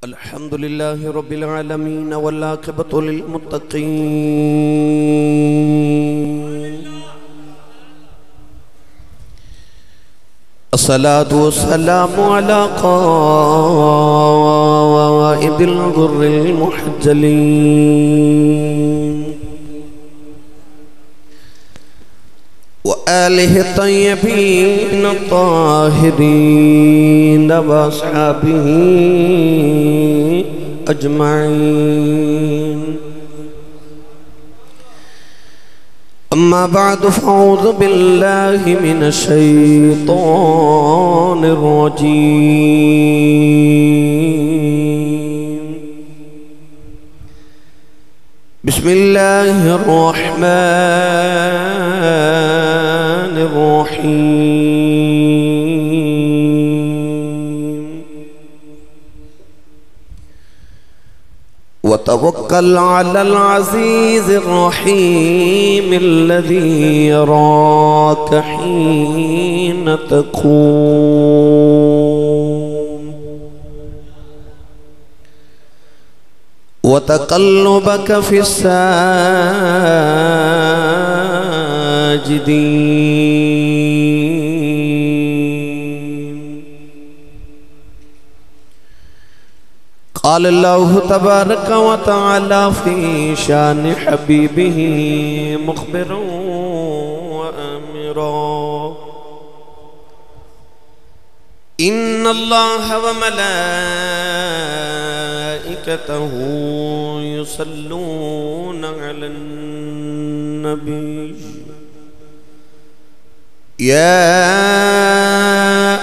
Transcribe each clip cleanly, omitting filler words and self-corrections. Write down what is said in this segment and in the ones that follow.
الحمد لله رب العالمين والعاقبة للمتقين الصلاة والسلام على قائد الغر المحجلين وآله الطيبين الطاهرين وأصحابه أجمعين. أما بعد فأعوذ بالله من الشيطان الرجيم. بسم الله الرحمن الرحيم. وتوكل على العزيز الرحيم الذي يراك حين تقوم وتقلبك في الساجدين. قال الله تبارك وتعالى في شان حبيبه مخبرا وآمرا: إن الله وملائكته يصلون على النبي يا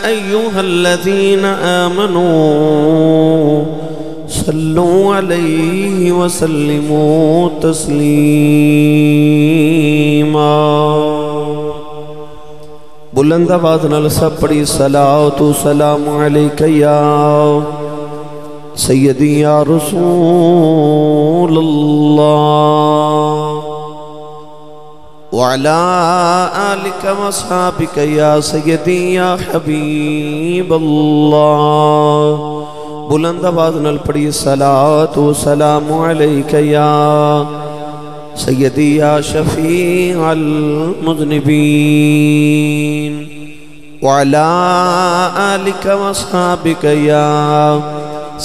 أيها الذين آمنوا صلوا عليه وسلموا تسلیما. بلند آواز نال سب پڑھی صلاۃ و سلام علیک یا سیدی یا رسول اللہ وعلا آلک و اصحابک یا سیدی یا حبیب اللہ. بلند آواز نال پڑھی صلاۃ و سلام علیک یا سیدی یا شفیع المذنبین وعلا آلک و اصحابک یا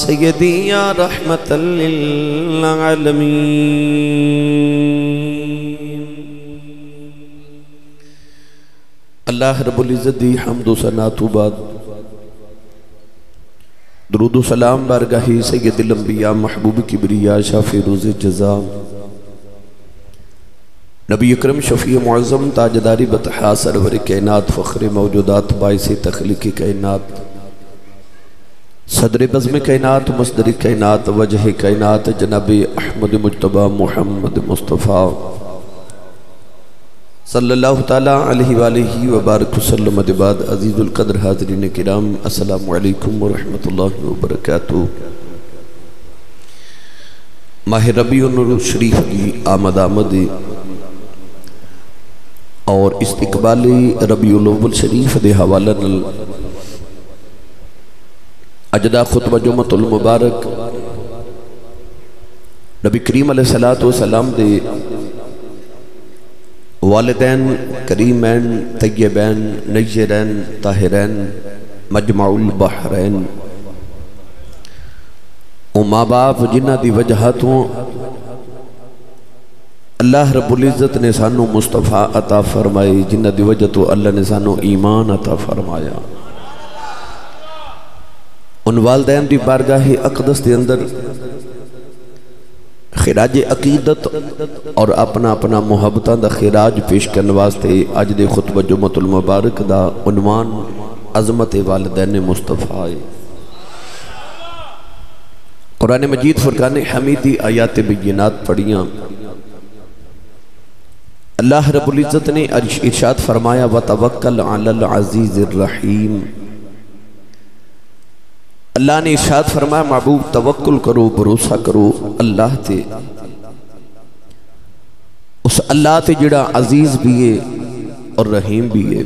سیدی یا رحمت للعالمین. اللہ رب العزت دی حمد و ثنا تو بعد درود و سلام بارگاہی سید الانبیاء محبوب کبریا شافی روز جزا نبی اکرم شفیع معظم تاجداری بطحا سرور کائنات فخر موجودات باعث تخلیق کائنات صدر بزم کائنات مصدر کائنات وجہ کائنات جناب احمد مجتبی محمد مصطفیٰ صلی اللہ تعالیٰ علیہ وآلہ وبارک وسلم. بعد عزیز القدر حاضرین کرام السلام علیکم ورحمت اللہ وبرکاتہ. ماہ ربیع الشریف کی آمد اور استقبال ربیع الاول شریف دے حوالہ اجدا خطبہ جمعۃ المبارک نبی کریم علیہ السلام دے والدین کریمین طیبین نیرین طاہرین مجمع البحرین او ماں باپ جنہ دی وجہاتوں اللہ رب العزت نے سانو مصطفیٰ عطا فرمائی، جنہ دی وجہ تو اللہ نے سانو ایمان عطا فرمایا. ان والدین دی بارگاہ اقدس دے اندر خراج عقیدت اور اپنا اپنا محبتاں دا خراج پیش کرنے واسطے آج دے خطبہ جمعۃ المبارک دا عنوان عظمت والدین مصطفیٰ. قرآن مجید فرقان حمیدی آیات بینات پڑھیاں. اللہ رب العزت نے ارشاد فرمایا وَتَوَكَّلْ عَلَى الْعَزِيزِ الرَّحِيمِ. اللہ نے ارشاد فرمایا محبوب توکل کرو، بھروسہ کرو اللہ تے، اس اللہ تے جڑا عزیز بھی ہے اور رحیم بھی ہے.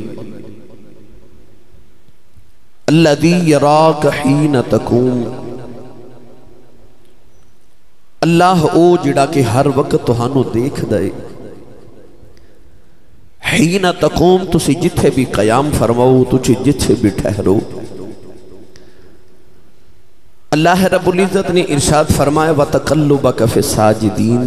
الذی یراک حین تقوم، اللہ او جڑا کہ ہر وقت تہانوں دیکھ دے، حین تقوم تسی جتھے بھی قیام فرماؤ، تجھے جتھے بھی ٹھہرو۔ اللہ رب العزت نے ارشاد فرمایا وَتَقَلُّبَكَ فِي السَّاجِدِينَ،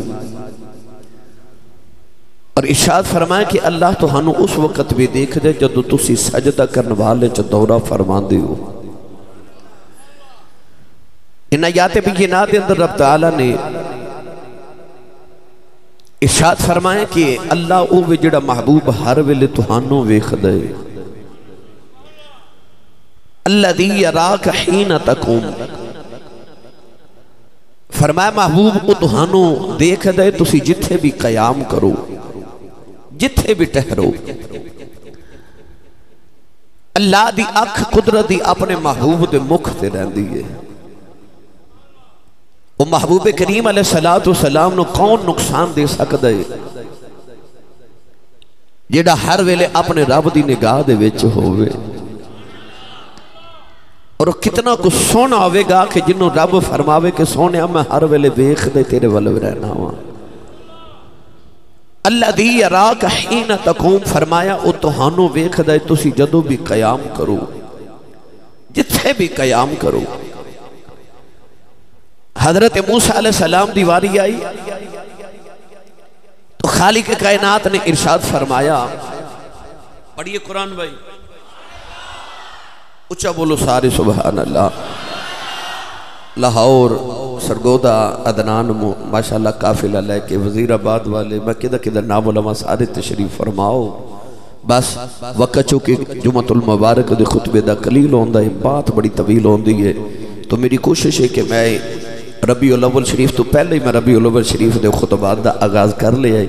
اور ارشاد فرمایا کہ اللہ تہانوں اس وقت بھی دیکھ دے جدو تسی سجدہ کرنے والے چا دورہ فرما دے ہو۔ ان آیات بینات اندر رب تعالیٰ نے ارشاد فرمایا کہ اللہ او جڑا محبوب ہر ویلے تہانوں ویکھ دے، الذی یراک حین تقوم، فرمایا محبوب او تہانوں دیکھ دے تسی جتھے بھی قیام کرو، جتھے بھی ٹہرو۔ اللہ دی اکھ قدرتی اپنے محبوب دے مکھ تے رہندی ہے۔ وہ محبوب کریم علیہ السلام نو کون نقصان دے سکتا ہے جیڑا ہر ویلے اپنے رب دی نگاہ دے وچ ہوئے، اور کتنا کچھ سونا ہوئے گا کہ جنہوں رب فرماوے کہ سونے میں ہر ویلے بیخ دے تیرے والے رہنا ہوا۔ الذی یراک حین تقوم، فرمایا او تہانوں ویکھ دے تسی جدو بھی قیام کرو، جتھے بھی قیام کرو۔ حضرت موسیٰ علیہ السلام دی واری آئی تو خالق کائنات نے ارشاد فرمایا، پڑھئے قرآن بھائی، اچھا بولو سارے سبحان اللہ۔ لاہور سرگودہ عدنان ماشاءاللہ قافلہ لے کے وزیر آباد والے میں کدھر نام علماء سارے تشریف فرماؤ۔ بس وقت چونکہ جمعۃ المبارک دے خطبے دا قلیل ہوندہ ہے، بات بڑی طویل ہوندی ہے، تو میری کوشش ہے کہ میں ربیع الاول شریف تو پہلے ہی میں ربیع الاول شریف دے خطبات دا آغاز کر لے آئی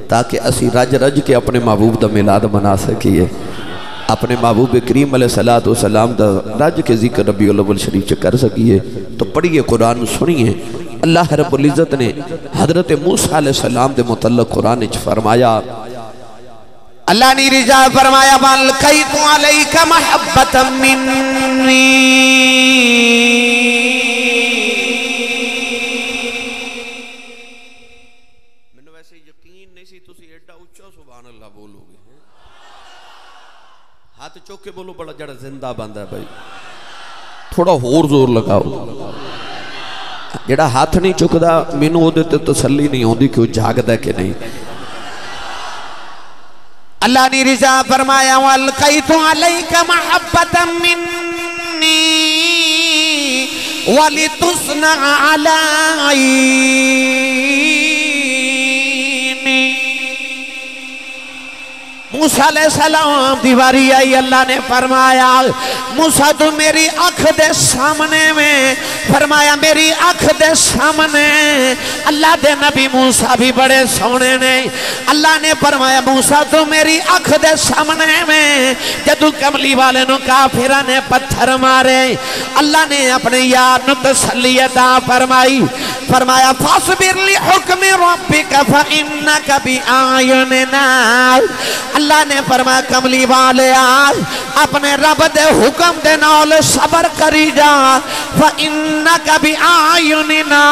تاکہ اسی رج کے اپنے محبوب دا میلاد منا سکیے، اپنے محبوب کریم علیہ السلام دا رج کے ذکر ربیع الاول شریف سے کر سکیے۔ تو پڑھئے قرآن سنیے، اللہ رب العزت نے حضرت موسیٰ علیہ السلام دے متعلق قرآن اچھ فرمایا، اللہ نے رجا فرمایا وَالْقَيْتُ عَلَيْكَ مَحَبَّةً مِّنِّي، میں ویسے یقین نہیں سی تسی ایڈا اچھا سبحان اللہ بولو گے، ہاتھ چوک کے بولو، بڑا جڑا زندہ بندہ ہے بھائی، تھوڑا اور زور لگاؤ۔ جڑا ہاتھ نہیں چکدا مینوں او دیتے تسلی نہیں ہوندی کہ وہ جاگدا ہے کہ نہیں۔ اللہ نے رضا فرمایا وَالْقَيْتُ عَلَيْكَ مَحَبَّةً مِّنِّي وَلِتُصْنَعَ عَلَىٰ عَيْنِي۔ موسیٰ علیہ السلام دیواری آئی، اللہ نے فرمایا موسیٰ تو میری آنکھ دے سامنے میں، فرمایا میری آنکھ دے سامنے۔ اللہ دے نبی موسیٰ بھی بڑے سونے نے، اللہ نے فرمایا موسیٰ تو میری آنکھ دے سامنے میں۔ جدو کملی والے نو کافرہ نے پتھر مارے، اللہ نے اپنے یار نو تسلی عطا فرمائی، فرمایا فَاصْبِرْ لِحُکْمِ رَبِّكَ فَإِنَّكَ بِأَعْیُنِنَا۔ اللہ نے فرمایا کملی والے آج اپنے رب دے حکم دے نال صبر کری جا، فَإِنَّكَ بِأَعْیُنِنَا،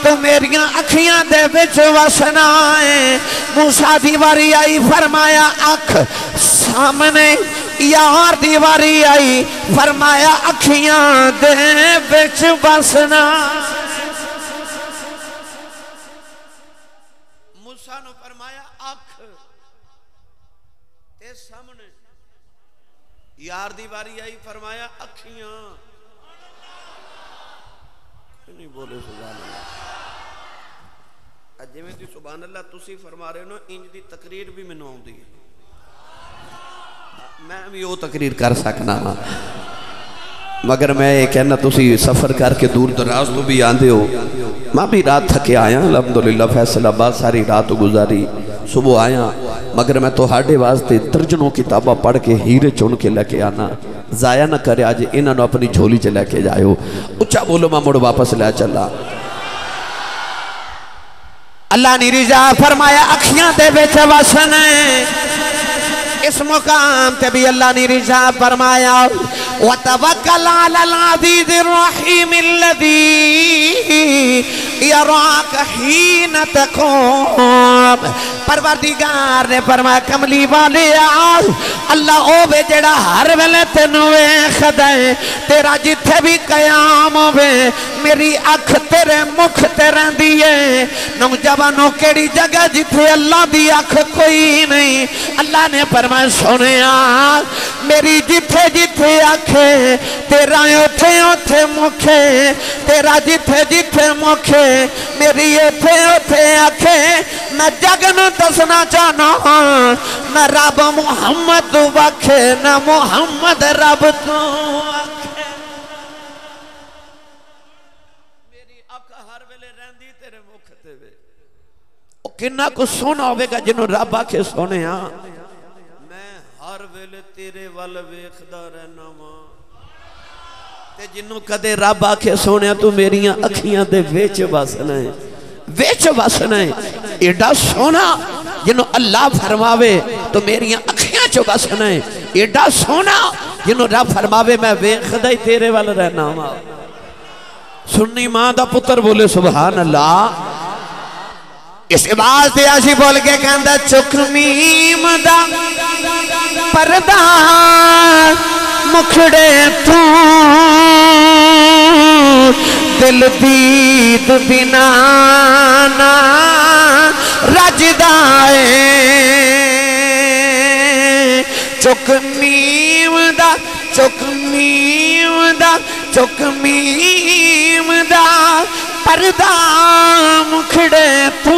تو میریاں اکھیاں دے وچ وسنا ہے۔ موسیٰ دیواری آئی، فرمایا اکھ سامنے، یار دیواری آئی، فرمایا اکھیاں دے وچ وسنا۔ موسیٰ نے فرمایا اکھ تے سامنے، یار دیواری آئی، فرمایا اکھیاں نہیں بولے سبحان اللہ۔ جی میں سبحان اللہ تسی فرما رہے ہو انج دی تقریر بھی میں نوں دی، میں بھی وہ تقریر کر سکنا، مگر میں یہ کہنا تسی سفر کر کے دور دراز تو بھی آندے ہو، میں بھی رات تھکے آیا الحمدللہ، فیصل آباد ساری رات گزاری، صبح آیا، مگر میں تو ہاڑے واسطے درجنوں کتابہ پڑھ کے ہیرے چون کے لے کے آنا، ضائع نہ کرے آج انہوں نے اپنی جھولی چ لے کے جائے ہو۔ اچھا بولو میں مڑ واپس لے چلا۔ اللہ نے رضا فرمایا اکھیاں دے وچ وسنا، اس مقام تے بھی اللہ نے رضا فرمایا وَتَوَكَّلْ عَلَى الْعَزِيزِ الرَّحِيمِ الَّذِي یراک حین تقوم، پروردگار نے فرمایا کملی والے اللہ او وے جڑا ہر ویلے تینوں ویکھدا ہے، تیرا جتھے بھی قیام ہوے میری اکھ تیرے مکھ تے رہندی ہے۔ نوجوانوں کیڑی جگہ جتھے اللہ دی اکھ کوئی نہیں، اللہ نے فرمایا سنیا میری جتھے جتھے اکھ تیرا اوتھے اوتھے مکھ، تیرا جتھے جتھے مکھ میری اوتھے اوتھے اکھ۔ میں جگ نو دسنا چاہنا نہ رب محمد تو وکھ نہ محمد رب تو وکھ، میری اکھ ہر ویلے رہندی تیرے مکھ تے وے۔ او کنا کو سونا ہوے گا جنوں رب آکھے سونیا میں ہر ویلے تیرے ول ویکھدا رہنا وا، تے جنوں کدے رب آکھے سونیا تو میریاں اکھیاں دے وچ وسنا ہے، وچ وسنا ہے۔ ایڈا سونا جنوں اللہ فرماوے تو میریاں اکھیاں چ وسنا ہے، ایڈا سونا جنوں رب فرماوے میں ویکھدا ہی تیرے ول رہنا وا۔ سنی ماں دا پتر بولے سبحان اللہ۔ اس عباس دے آشی بول کے کہندا چک میم دا پردہ مکھڑے تو دل دید بنا نا رجدائے، چک میم دا چک میم دا چک میم دا پردہ مکھڑے تو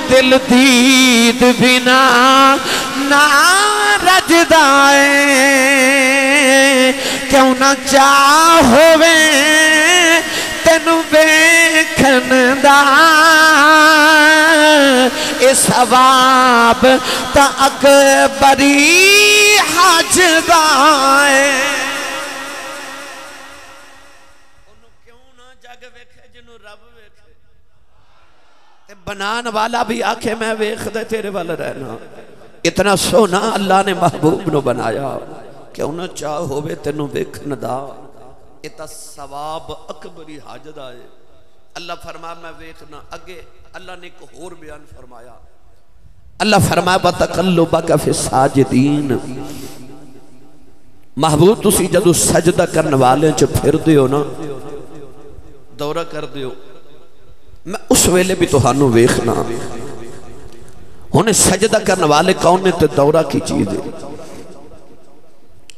دل دید بنا نا رجدائے، کیوں نہ چاہوے تینوں ویکھن دا اے ثواب تا اکبری حج دا ہے۔ انہوں کیوں نہ جگ ویکھے جنہوں رب ویکھے، تے بنان والا بھی آکھے میں ویکھ دے تیرے والا رہنا۔ اتنا سونا اللہ نے محبوب نو بنایا، کیوں نہ چاہو بے تینوں ویکھن دا اتا ثواب اکبری حاجد آئے۔ اللہ فرمایا میں ویکھنا۔ اگے اللہ نے ایک اور بیان فرمایا، اللہ فرمایا وَتَقَلُّبَكَ فِي السَّاجِدِينَ، محبوب تسی جدو سجدہ کرنے والے چو پھر دیو نا، دورہ کر دیو، میں اس ویلے بھی تہانو ویکھنا۔ انہیں سجدہ کرنے والے کون نے تے دورہ کی چیز ہے۔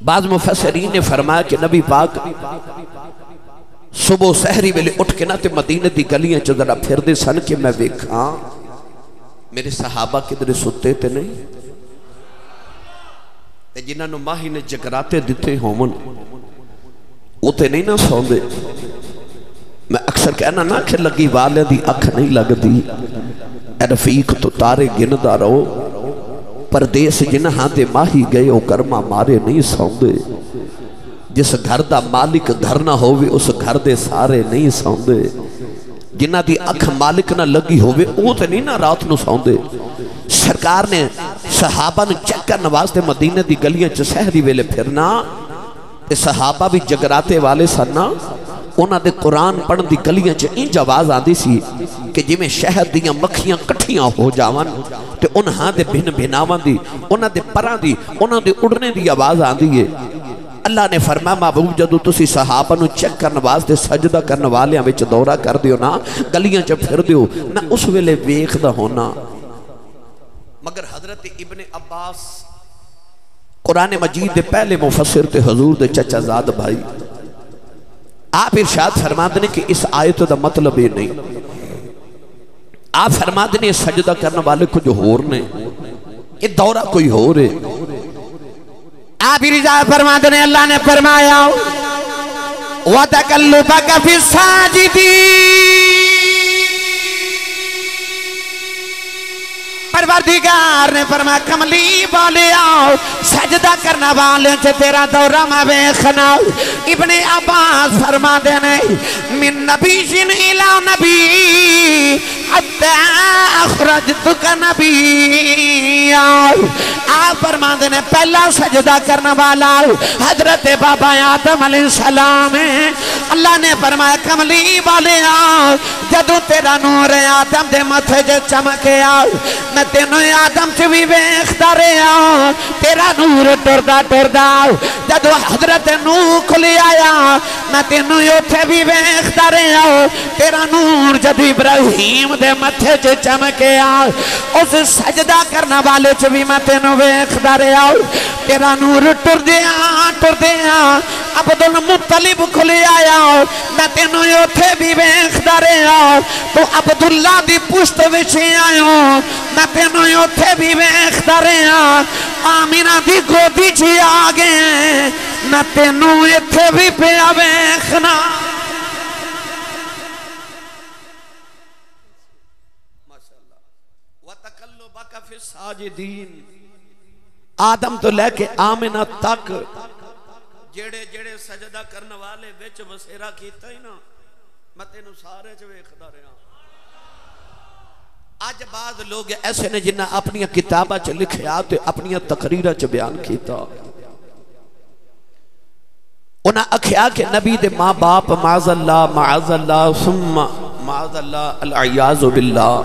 بعض مفسرین نے فرمایا کہ نبی پاک صبح سحری ویلے اٹھ کے نا تے مدینہ دی گلیاں چو ذرا پھر دے سن کہ میں ویکھاں میرے صحابہ کدھر ستے تے نہیں، تے جنہاں نو ماہی نے جگراتے دیتے ہومن وہ تے نہیں نہ سون دے۔ میں اکثر کہنا نا کہ لگی والے دی اکھ نہیں لگ دی، اے رفیق تو تارے گندہ رہو، پردیس جنہاں دے ماہی گئے او کرما مارے نہیں سوندے، جس گھر دا مالک گھر نہ ہوئے اس گھر دے سارے نہیں سوندے، جنہ دی اکھ مالک نہ لگی ہوئے او تے نہیں نہ رات نو سوندے۔ سرکار نے صحابہ نے چکر نوازتے مدینہ دی گلیاں چ سحری ویلے پھرنا، تے صحابہ بھی جگراتے والے سننا، انہاں دے قرآن پڑھن دی گلیاں چ انج آواز آندی سی کہ جی میں شہد دیاں مکھیاں کٹھیاں ہو جاوان، تے انہاں دے بھن بھناوان دی، انہاں دے پران دی، انہاں دے اڑنے دی آواز آندی ہے۔ اللہ نے فرمایا محبوب جدو تسی صحابہ نو چیک کرنے واسطے سجدہ کرنے والیاں وچ دورہ کر دیو نا، گلیاں چ پھر دیو، میں اس ویلے ویکھدا ہونا۔ مگر حضرت ابن عباس قرآن مجید دے پہلے مفسر تے حضور دے چچا زاد بھائی، آپ ارشاد فرماتے ہیں کہ اس آیت دا مطلب یہ نہیں، آپ فرماتے ہیں سجدہ کرنے والے کچھ ہور نے، یہ دورہ کوئی ہور ہے۔ آپ ارشاد فرماتے ہیں اللہ نے فرمایا وَتَقَلُّبَكَ فِي السَّاجِدِينَ، پروردگار نے فرمایا کملی والے آؤ سجدہ کرنا والے سے تیرا دورہ میں ویکھنا۔ ابن عباس فرما دینے من نبی جن الہ نبی حتی اخرجتک نبیا آپ فرماندے نے پہلا سجدہ کرنے والا حضرت بابا آدم علیہ السلام ہے اللہ نے فرمایا کملی والے جدو تیرا نور آدم دے متھے جو چمکے میں تینوں آدم چ بھی ویکھدا رہا تیرا نور ٹردا ٹردا جدو حضرت نوح کھلی آیا میں تینوں اوتھے بھی ویکھدا رہا تیرا نور جدو ابراہیم دے متھے چ چمکے اس سجدہ کرنے والے چ بھی میں تینوں ویکھدا رہا تیرا نور ٹردیا عبد المطلب کھلی آیا میں تینوں اوتھے بھی ویکھدا رہا تو عبداللہ دی پشت وچ آیا میں تینوں اوتھے بھی ویکھدا رہا آمینہ دی گودی چ آ گئے میں تینوں ایتھے بھی پیا ویکھنا ماشاءاللہ وَتَقَلُّبَكَ فِي السَّاجِدِينَ آدم تو لے کے آمینہ تک جڑے جڑے سجدہ کرنے والے وچ وسیرہ کیتا ہی نا میں تینوں سارے چ ویکھدا رہا آج بعض لوگ ایسے نے جنہاں اپنی کتابہ چ لکھیا تے اپنی تقریرہ چ بیان کیتا انہاں اکھیا کہ نبی دے ماں باپ معاذ اللہ ثم معاذ اللہ العیاذ باللہ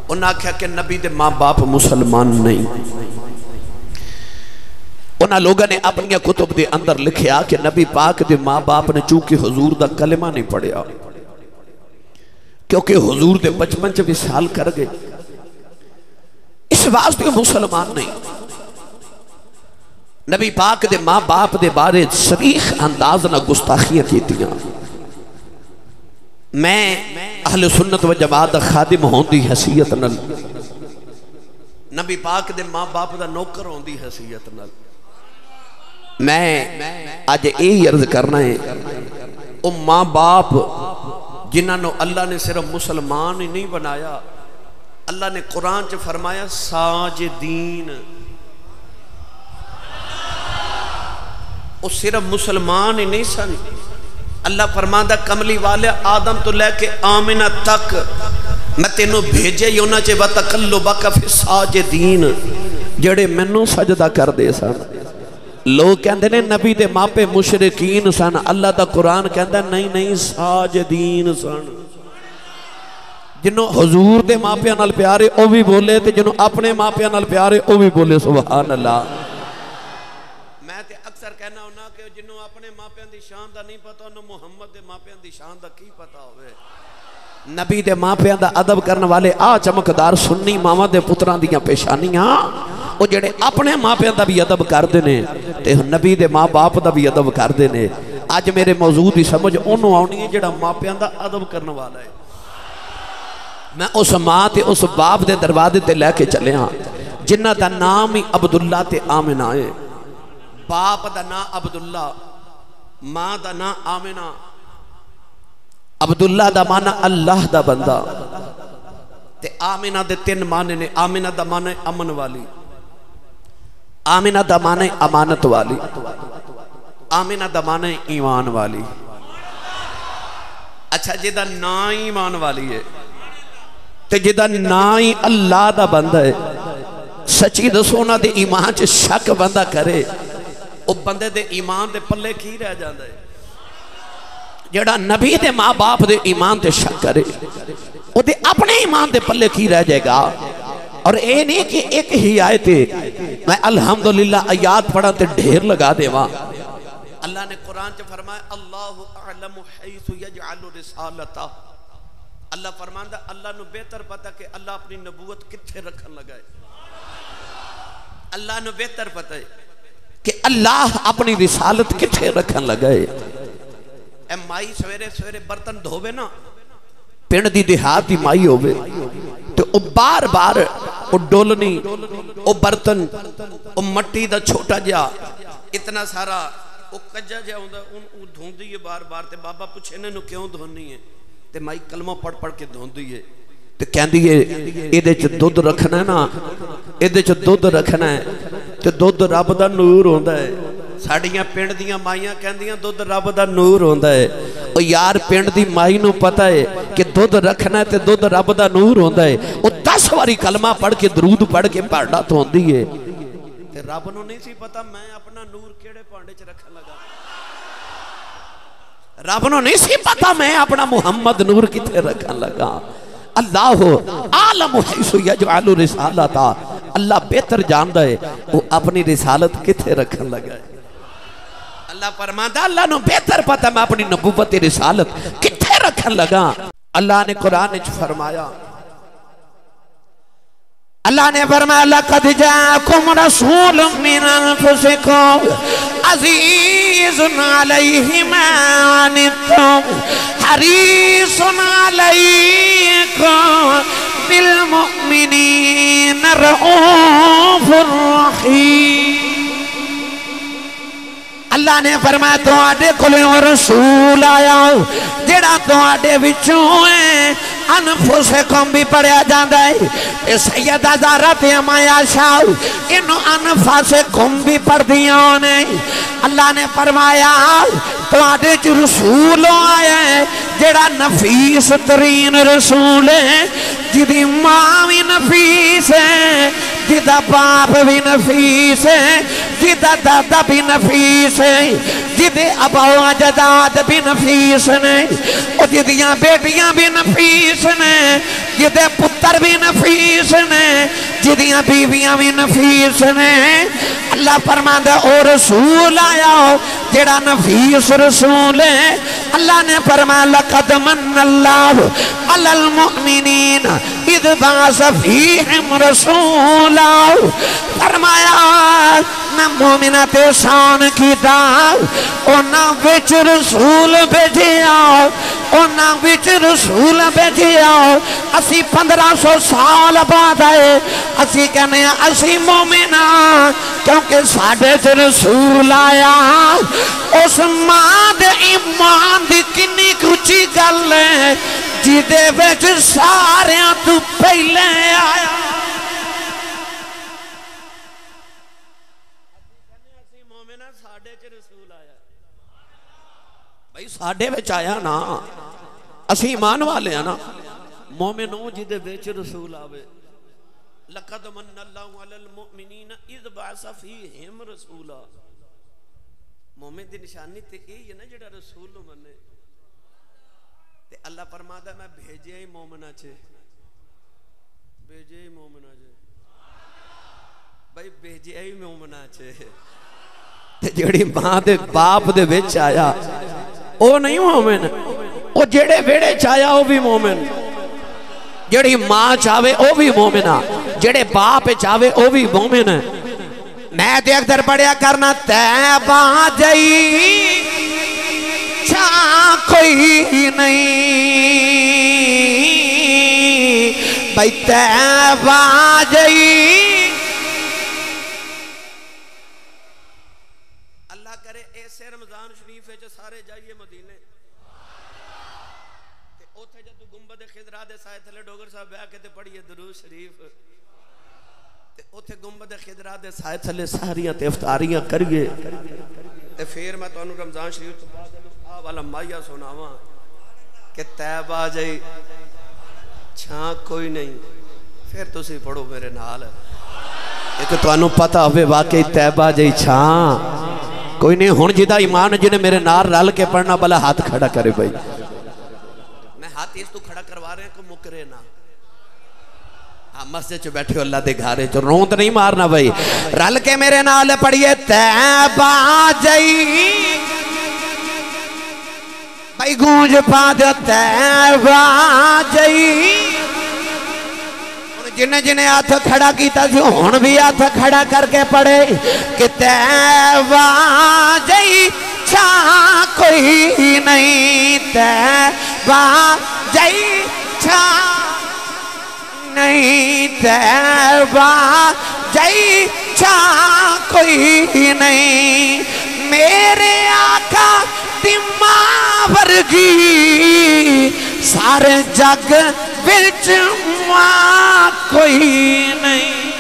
انہاں اکھیا کہ نبی دے ماں باپ مسلمان نہیں انہاں لوگوں نے اپنی کتب دے اندر لکھیا کہ نبی پاک دے ماں باپ نے چونکہ حضور دا کلمہ نہیں پڑھیا کیونکہ حضور دے بچپن چ وصال کر گئے اس واسطے مسلمان نہیں نبی پاک دے ماں باپ دے بارے صریح انداز نہ گستاخیاں کیتیاں میں اہل سنت و جماعت خادم ہون دی حیثیت نال نبی پاک دے ماں باپ دا نوکر ہون دی حیثیت نال میں آج یہی عرض کرنا ہے او ماں باپ جنہاں نو اللہ نے صرف مسلمان ہی نہیں بنایا اللہ نے قرآن چ فرمایا ساجدین او صرف مسلمان ہی نہیں سن اللہ فرماندہ کملی والے آدم تو لے کے آمنہ تک میں تینوں بھیجے یونا چے وَتَقَلُّبَكَ فِي السَّاجِدِينَ جڑے منوں سجدہ کر دے سن لوگ کہندے نے نبی دے ماپے مشرکین سن اللہ دا قرآن کہندہ نہیں ساجدین سن جنہوں حضور دے ماپے نال پیارے او بھی بولے تے جنہوں اپنے ماپے نال پیارے او بھی بولے سبحان اللہ میں تے اکثر کہنا ہونا کہ جنہوں اپنے ماپے دی شان دا نہیں پتا انہوں محمد دے ماپے دی شان دا کی پتا ہوئے نبی دے ماں پیاں دا ادب کرنے والے چمکدار سنی ماما دے پتران دیاں پیشانیاں او جڑے اپنے ماں پیاں دا بھی ادب کر دینے تے نبی دے ماں باپ دا بھی ادب کر دینے آج میرے موضوع دی سمجھ انہوں آنی ہے جڑا ماں پیاں دا ادب کرنے والا ہے میں اس ماں تے اس باپ دے دروازے تے لے کے چلے ہاں جنہ دا نام ہی عبداللہ تے آمنہ ہے باپ دا نام عبداللہ ماں دا نام آمنہ عبداللہ دا معنی اللہ دا بندہ تے آمنہ دے تین معنی نے آمنہ دا معنی امن والی آمنہ دا معنی امانت والی آمنہ دا معنی ایمان والی اچھا جدہ نا ایمان والی ہے تے جدہ نا اللہ دا بندہ ہے سچی دسونا دے ایمان چے شک بندہ کرے او بندے دے ایمان دے پلے کی رہ جاندہ ہے جڑا نبی دے ماں باپ دے ایمان دے شک کرے او دے اپنے ایمان دے پلے کی رہ جائے گا اور اے نہیں کہ ایک ہی آئے تھے میں الحمدللہ آیات پڑھا تے ڈھیر لگا دے وہاں اللہ نے قرآن چے فرمایا اللہ اعلم حیث یجعل رسالتہ اللہ فرماندہ اللہ نو بہتر پتا کہ اللہ اپنی نبوت کتھے رکھن لگائے اللہ نو بہتر پتا ہے کہ اللہ اپنی رسالت کتھے رکھن لگائے اے مائی سویرے سویرے برتن دھوے نا پینڈ دی دیہاتی مائی ہوئے تو او بار بار او ڈولنی او برتن او مٹی دا چھوٹا جا اتنا سارا او کجا جا ہوں دھون دی ہے بار بار تے بابا پوچھے نو کیوں دھونی ہے تے مائی کلمہ پڑھ پڑھ کے دھون دی ہے تے کہن دی ہے ایدے چھ دودھ رکھنا ہے نا ایدے چھ دودھ رکھنا ہے تے دودھ رب دا نور ہوندہ ہے ساڑیاں پینڈ دیاں مائیاں کہن دیاں دودھ رب دا نور ہوندہ ہے او یار پینڈ دی مائی نو پتا ہے کہ دودھ رکھنا ہے تے دودھ رب دا نور ہوندہ ہے وہ 10 واری کلمہ پڑھ کے درود پڑھ کے پڑھنا تو ہوندی ہے تے رب نو نہیں سی پتا میں اپنا نور کیڑے پانڈے چ رکھن لگا رب نو نہیں سی پتا میں اپنا محمد نور کتے رکھن لگا اللہ عالم حیث یجعل رسالتا اللہ بہتر جاندہ ہے وہ اپنی رسالت کتے رکھن لگا ہے اللہ فرماتا اللہ نو بہتر پتا میں اپنی نبوت رسالت کتے رکھن لگا اللہ نے قرآن فرمایا اللہ نے فرمایا لَقَدْ جَاءَكُمْ رَسُولٌ مِّنْ أَنفُسِكُمْ عَزِيزٌ عَلَيْهِ مَا عَنِتُّمْ حَرِيصٌ عَلَيْكُمْ بِالْمُؤْمِنِينَ رَءُوفٌ رَحِيمٌ اللہ نے فرمایا تو آڈے کھلوں رسول آیا جڑا تو آڈے بچوں ہیں انفسکم بھی پڑھیا جاندہ ہے سیدہ زہرہ امایا شاہ انہوں انفسکم بھی پڑھ دیا انہیں اللہ نے فرمایا تو آڈے جو رسول آیا ہے جڑا نفیس ترین رسول ہے جدی ماں بھی نفیس ہے جدہ باپ بھی نفیس ہے جدہ دادا بھی نفیس ہے جدے ابا و اجداد بھی نفیس نے اور جدیاں بیٹیاں بھی نفیس نے جدے پتر بھی نفیس نے جدیاں بیویاں بھی نفیس نے اللہ فرماندہ او رسول آیا جڑا نفیس رسول ہے اللہ نے فرمایا لَقَدْ مَنَّ اللَّهُ عَلَى الْمُؤْمِنِينَ اِذْ بَعَثَ فِيهِمْ رَسُولًا فرمایا نہ مومنات شان کی دار اور نہ وچ رسول بھیجیا اور نہ وچ رسول بھیجیا اسی 1500 سال بعد آئے اسی کہنے ہیں اسی مومنہ کیونکہ ساڑھے سے رسول آیا اس ماں دے ایمان دی کنی کچھی گل ہے جیدے وچ ساریاں تو پہلے آیا بھائی ساڑھے وچ آیا نا اسی ایمان والے ہیں نا مومنوں جیدے وچ رسول آوے لَقَدْ مَنَّ اللَّهُ عَلَى الْمُؤْمِنِينَ اِذْ بَعَثَ فِيهِمْ رَسُولًا مومن دی نشانی تے یہ نا جڑا رسول نو منے تے اللہ فرماتا میں بھیجے ہی مومنہ چھے بھیجے ہی مومنہ چھے بھائی بھیجے ہی مومنہ چھے تے جڑی ماں دے باپ دے وچ آیا او نہیں مومن او جڑے ویڑے چایا او بھی مومن جڑی ماں چاہوے او بھی مومنہ جڑے باپ چاہوے او بھی مومن ہے میں دیکھ در پڑھیا کرنا تیبہ جائی چھا کوئی نہیں بھائی تیبہ جائی اللہ کرے ایسے رمضان شریف ہے جو سارے جائیے مدینے تے اوتھے جدو گنبد خضرا دے سائے تھلے ڈوگر صاحب بیاہ کہتے پڑھئے درود شریف تے اوتھے گنبد خضرا دے سائے تھلے ساریاں تے افطاریاں کریے تے پھر میں تو انہوں رمضان شریف تو بعد والا مائیہ سناواں کہ تیبہ جائی چھاں کوئی نہیں پھر تو سی پڑھو میرے نال ایک تو انہوں پتا ہوئے واقعی تیبہ جائی چھاں کوئی نہیں ہون جدہ ایمان جنہیں میرے نار رال کے پڑھنا بلا ہاتھ کھڑا کرے بھائی میں ہاتھ اس تو کھڑا کروا رہے ہیں کو مکرے نہ مسجد چو بیٹھے اللہ دے گھارے چو روند نہیں مارنا بھائی رل کے میرے نال پڑھئے تیبہ جائی بھائی گونج پا دے تیبہ جائی جنہیں جنہیں ہاتھ کھڑا کیتا جو ہون بھی ہاتھ کھڑا کر کے پڑھے کہ تیبہ جائی چھا کوئی نہیں تیبہ جائی چھا نہیں تیبہ جائی چھا کوئی نہیں میرے آقا دماغ ورگی سارے جگ وچ ماں کوئی نہیں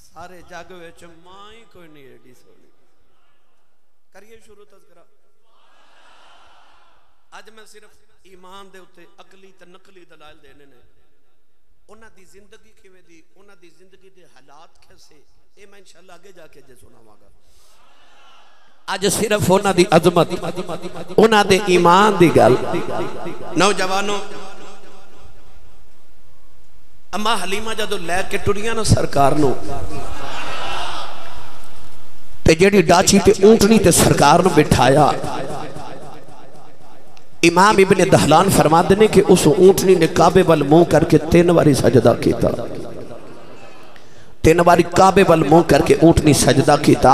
سارے جگ وچ ماں ہی کوئی نہیں ایڈی سونی کریے شروع تذکرہ اج میں صرف ایمان دے اتے عقلی تے نقلی دلائل دینے نے. انہاں دی زندگی کیویں دی، انہاں دی زندگی دے حالات کیسے، اے میں انشاءاللہ آگے جا کے جے سناواں گا. اج صرف انہاں دی عظمت، انہاں دے ایمان دی گل. نوجوانوں، اما حلیمہ جدو لے کے ٹریاں نا سرکار نو، تے جیڑی ڈاچی تے اونٹنی تے سرکار نو بٹھایا، امام ابن دہلان فرما دینے کہ اس اونٹنی نے کعبے وال منہ کر کے 3 باری سجدہ کیتا. 3 باری کعبے وال منہ کر کے اونٹنی سجدہ کیتا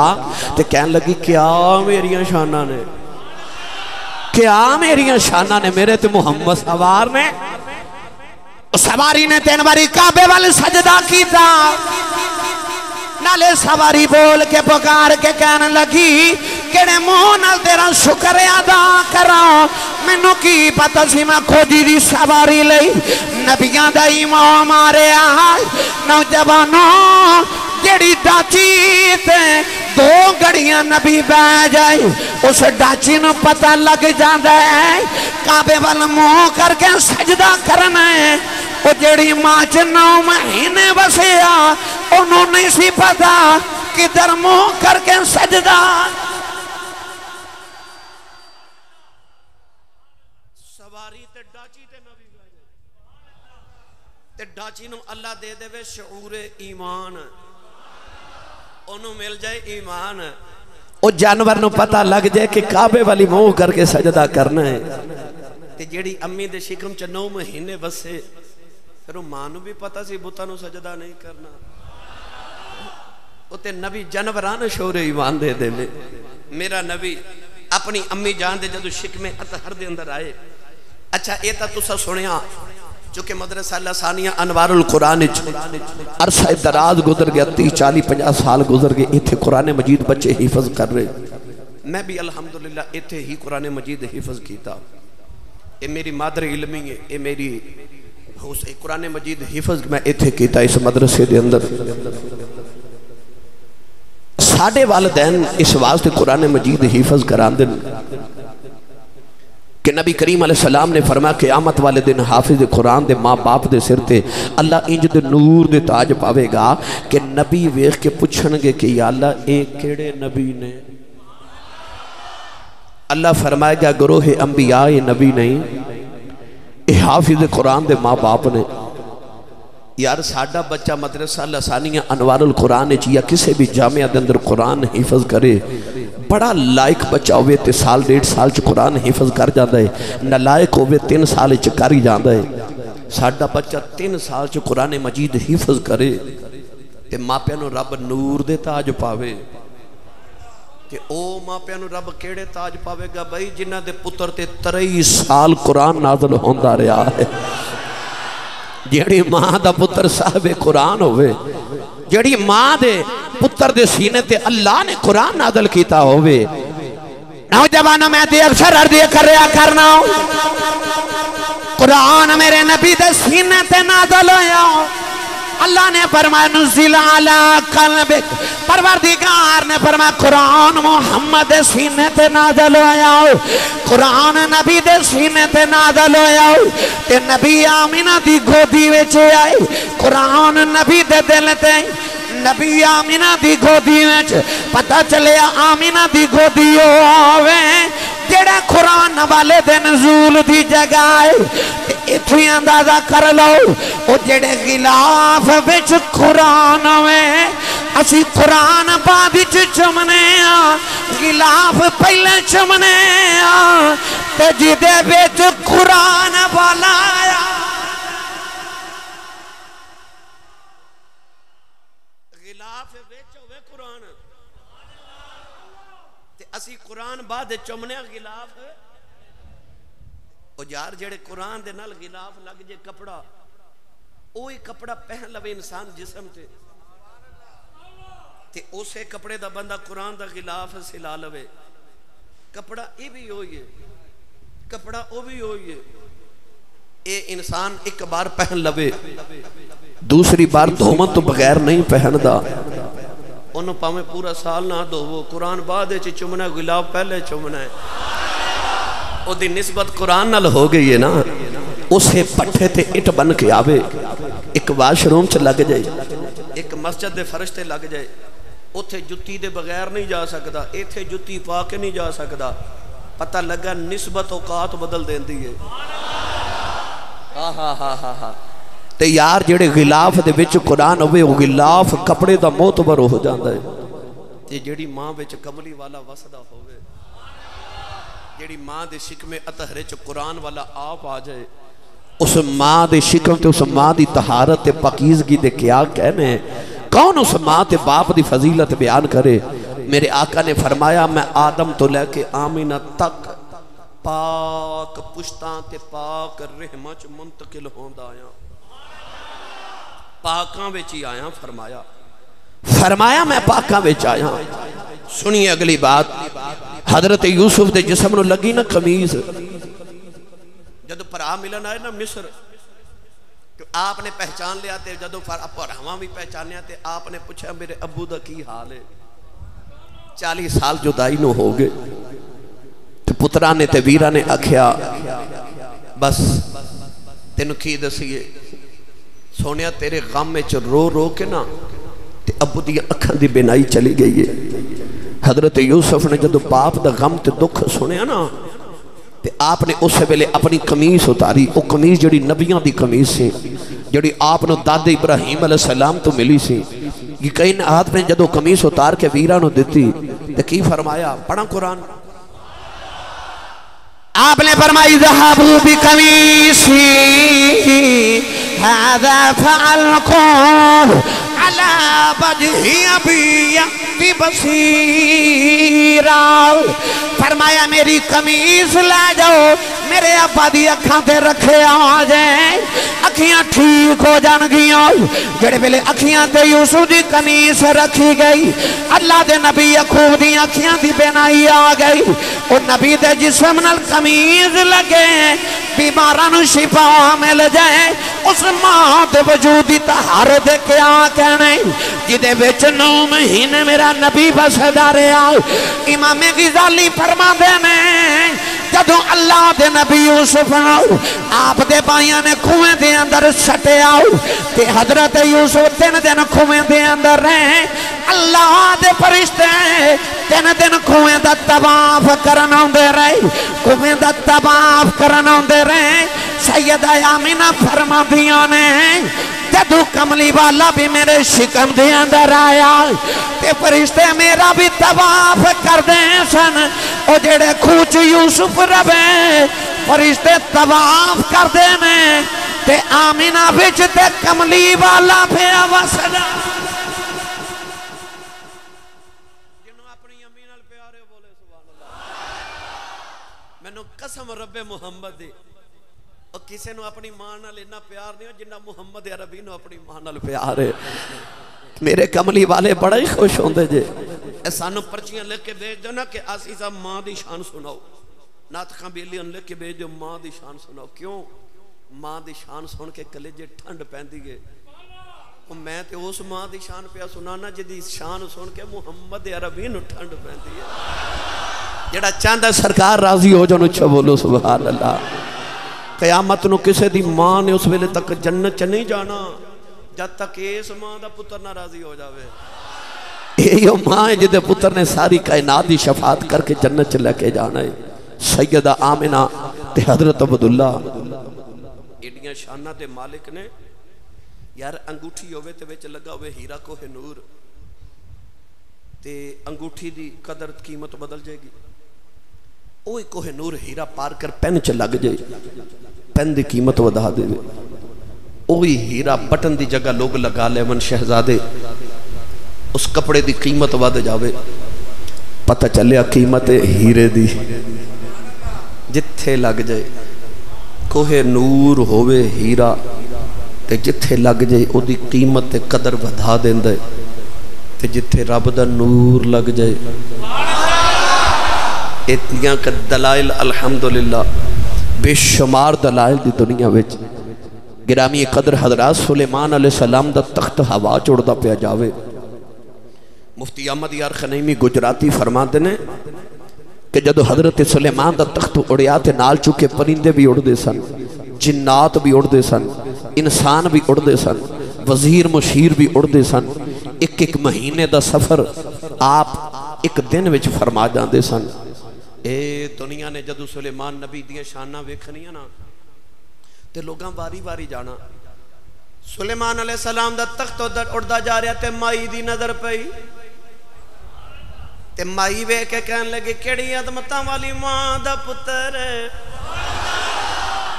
تے کہن لگی کیا میریاں شانہ نے، کیا میریاں شانہ نے، میرے تے محمد سوار نے. سواری نے 3 باری کعبے وال سجدہ کیتا. نالے سواری بول کے پکار کے کہنے لگی کہنے منہ نال تیرا شکر ادا کرا، مینوں کی پتہ سی میں کھودی دی سواری لئی نبیاں دا ایمان مارے آئے. نوجوانوں، جیڑی ڈاچی تے 2 گھڑیاں نبی بہ جائے، اس ڈاچی نو پتہ لگ جاندہ ہے کعبے وال منہ کر کے سجدہ کرنا ہے. وہ جیڑی ماں 9 مہینے وسیا، انہوں نہیں سی پتا کدھر منہ کر کے سجدہ. سواری تے ڈاچی تے نبی بھائی تے ڈاچی نو اللہ دے دے وے شعور ایمان، انہوں مل جائے ایمان. او جانور نو پتہ لگ جائے کہ کعبے والی منہ کر کے سجدہ کرنا ہے. تے جیڑی امی دے شکم 9 مہینے وسے، پھر وہ ماں نو بھی پتہ سی بتاں نو سجدہ نہیں کرنا. وہ تے نبی جانوران شعور ایمان دے دے لے. میرا نبی اپنی امی جان دے جدو شکم اطہر دے اندر آئے. اچھا یہ تا تسا سنیا چونکہ مدرسہ لسانیہ انوار القرآن عرصہ دراز گزر گیا، 30 40 50 سال گزر گئے، ایتھے قرآن مجید بچے حفظ کر رہے. میں بھی الحمدللہ ایتھے ہی قرآن مجید حفظ کیتا. اے میری مادر علمی ہے، اے میری قرآن مجید حفظ میں ایتھے کیتا اس مدرسے دے اندر. ساڑھے والدین اس واسطے قرآن مجید حفظ کران دن کہ نبی کریم علیہ السلام نے فرمایا قیامت والے دن حافظ قرآن دے ماں باپ دے سر تے اللہ انج دے نور دے تاج پاوے گا کہ نبی ویخ کے پوچھن گے کہ یا اللہ ایک کیڑے نبی نے. اللہ فرمائے گا گروہ انبیاء نبی نہیں، اے حافظ قرآن دے ماں باپ نے. یار ساڑھا بچہ مدرسہ لسانیہ انوار القرآن یا کسے بھی جامعہ دے اندر قرآن حفظ کرے، بڑا لائق بچہ ہوئے تے 1.5 سال چ قرآن حفظ کر جاندہ ہے، نلائق ہوئے 3 سال چ کر ہی جاندہ ہے. ساڑھا بچہ 3 سال چ قرآن مجید حفظ کرے تے ماں پیانو رب نور دے تاج پاوے. تے او ماں پیانو رب کیڑے تاج پاوے گا بھائی جنہ دے پتر تے 23 سال قرآن نازل ہوندہ رہا ہے. جیڑی ماں دا پتر صاحب قرآن ہوئے، جیڑی ماں دے پتر دے سینے تے اللہ نے قرآن نازل کیتا ہوئے. نوجوانوں میں تے اکثر عرض کر رہا کرنا ہوں، قرآن میرے نبی دے سینے تے نازل ہویا. اللہ نے فرمایا نزل علی قلبک، پروردگار نے فرمایا قرآن محمد دے سینے تے نازل ہویا، قرآن نبی دے سینے تے نازل ہویا تے نبی آمینہ دی گودی وچے آئی. قرآن نبی دے دل تے نبی آمینہ دی گودی وچ پتہ چلے آمینہ دی گودی ہوئے جڑا قرآن والے دے نزول دی جگہ ہے. اتھویں اندازہ کر لو او جڑے غلاف وچ قرآن ہوئے، اسی قرآن بعد وچ چمنے غلاف پہلے چمنے تے جدے وچ قرآن والا آیا. غلاف وچ ہوئے قرآن تے اسی قرآن بعد چمنے غلاف. او یار جڑے قرآن دے نال غلاف لگ جے کپڑا، اوہی کپڑا پہن لوے انسان جسم تے اسے کپڑے دا بندہ قرآن دا غلاف سلا لوے. کپڑا ای بھی ہوئی ہے، کپڑا او بھی ہوئی ہے. اے انسان ایک بار پہن لوے، دوسری بار دھومن تو بغیر نہیں پہن دا. انہوں پاویں پورا سال نہ دو، وہ قرآن بعد چمنا غلاف پہلے چمنا ہے. او دی نسبت قرآن نال ہو گئی ہے نا اسے پٹھے تے اٹ بن کے آوے ایک واش روم چ لگ جائے ایک مسجد دے فرش تے لگ جائے اتھے جتی دے بغیر نہیں جا سکدا ایتھے جتی پا کے نہیں جا سکدا پتہ لگا نسبت اوقات بدل دین دی ہے تے یار جڑے غلاف دے وچ قرآن ہوئے وہ غلاف کپڑے دا معتبر ہو جاندا ہے تے جڑی ماں وچ کملی والا وسدا ہوئے جڑی ماں دے شکم اطہرے چ قرآن والا آپ آ جائے اس ماں دے شکم تے اس ماں دی طہارت تے پاکیزگی دے کیا کہنے کون اس ماں تے باپ دی فضیلت بیان کرے میرے آقا نے فرمایا میں آدم تو لے کے آمینہ تک پاک پشتاں تے پاک رحمت منتقل ہوندہ آیا پاکاں وچی آیا فرمایا میں پاکاں وچ آیا سنیے اگلی بات حضرت یوسف دے جسم نو لگی نا قمیض جدو پرا ملن آئے نا مصر آپ نے پہچان لیا تے جدو پراواں بھی پہچانیا تے آپ نے پوچھا میرے ابو دا کی حال ہے 40 سال جدائی نو ہو گئے تے پترہ نے تے ویرہ نے آکھیا بس تینو کی دسیے سونیا تیرے غم میں چ رو رو کے نا تے ابو دی اکھاں دی بینائی چلی گئی ہے حضرت یوسف نے جدو باپ دا غم تے دکھ سنیا نا تے آپ نے اس سے پہلے اپنی قمیص اتاری وہ قمیص جڑی نبیاں دی قمیص سی جڑی آپ نے داد ابراہیم علیہ السلام تو ملی سی یہ کئی آپ نے جدو قمیص اتار کے ویرہ نو دیتی تے کی فرمایا پڑھا قرآن آپ نے فرمائی ذہبوا بقمیصی هذا فعلقوه على وجه ابی یأتی بصیرا فرمایا میری قمیص لے جاؤ میرے ابا دی اکھاں تے رکھے آ جائیں اکھیاں ٹھیک ہو جان گیاں جڑے پہلے اکھیاں تے یوسف دی قمیص رکھی گئی اللہ دے نبی یعقوب دی اکھیاں دی بینائی آ گئی اور نبی دے جسم نال قمیص لگے بیماران شفا مل جائے اس ماں دے وجود دی طہارت دے کیا کہنے جدے وچ 9 مہینے میرا نبی بسدا رہا امام غزالی فرما دینے جدو اللہ دے نبی یوسف آپ دے بائیاں نے کھویں دے اندر سٹے آؤ تے حضرت یوسف 3 دن کھویں دے اندر رہے اللہ دے فرشتے 3 دن کھویں دا طواف کرنا ہوندے رہے کھویں دا طواف کرنا ہوندے رہے سیدہ آمینہ فرما دیاں نے جدو کملی والا بھی میرے شکم دے اندر آیا تے فرشتے میرا بھی طواف کر دیں سن او جڑے کھوچ یوسف ربے فرشتے طواف کر دینے تے آمینہ بچ تے کملی والا پہ وسدا جنہوں اپنی امینہ پیارے بولے سبحان اللہ میں نو قسم رب محمد دے اور کسے نو اپنی ماں نال اتنا پیار نہیں ہو جنہ محمد عربی نو اپنی ماں نال پیار ہے میرے کملی والے بڑا ہی خوش ہوندے جے سانو پرچیاں لکھ کے بھیج دو نا کہ آسی صاحب ماں دی شان سناؤ نات خان بیلیاں لکھ کے بھیج دو ماں دی شان سناؤ کیوں ماں دی شان سن کے کلیجے ٹھنڈ پہندی گئے میں تے اس ماں دی شان پہ سنانا جدی شان سن کے محمد عربی نو ٹھنڈ پہندی ہے جڑا چاندہ سرکار راضی ہو جانو چھو بولو سبحان اللہ قیامت نو کسے دی ماں نے اس ویلے تک جنت چ نہیں جانا جب تک اس ماں دا پتر نہ راضی ہو جاوے یہ ماں ہے جدے پتر نے ساری کائنات دی شفاعت کر کے جنت چ لے کے جانا ہے سیدہ آمنہ تے حضرت عبداللہ ایڈیاں شانہ تے مالک نے یار انگوٹھی ہوئے تے وچ لگا ہوئے ہیرا کوہ نور تے انگوٹھی دی قدر قیمت بدل جائے گی اوہ کوہ نور ہیرا پار کر پین چ لگ جائے پین دی قیمت ودا دے اوہی ہیرا بٹن دی جگہ لوگ لگا لے من شہزادے اس کپڑے دی قیمت ود جاوے پتہ چلیا قیمت ہیرے دی جتھے لگ جائے کوہ نور ہوئے ہیرا تے جتھے لگ جائے او دی قیمت تے قدر ودا دیندے تے جتھے رب دا نور لگ جائے اتنیاں کا دلائل الحمدللہ بے شمار دلائل دی دنیا وچ گرامی قدر حضرات سلیمان علیہ السلام دا تخت ہوا چوڑ پیا جاوے مفتی احمد یار خنیمی گجراتی فرما دینے کہ جدو حضرت سلیمان دا تخت اڑیا تے نال چکے پرندے بھی اڑ دے سن، جنات بھی اڑ دے سن، انسان بھی اڑ دے سن، وزیر مشیر بھی اڑ دے سن۔ ایک مہینے دا سفر آپ ایک دن وچ فرما جاندے سن۔ اے دنیا نے جدو سلیمان نبی دیاں شانہ ویکھنیاں نا تے لوگاں واری واری جانا، سلیمان علیہ السلام دا تخت اڑدا جا رہا تے مائی دی نظر پئی تے مائی وے کے کہن لگے کیڑی عظمتاں والی ماں دا پتر ہے،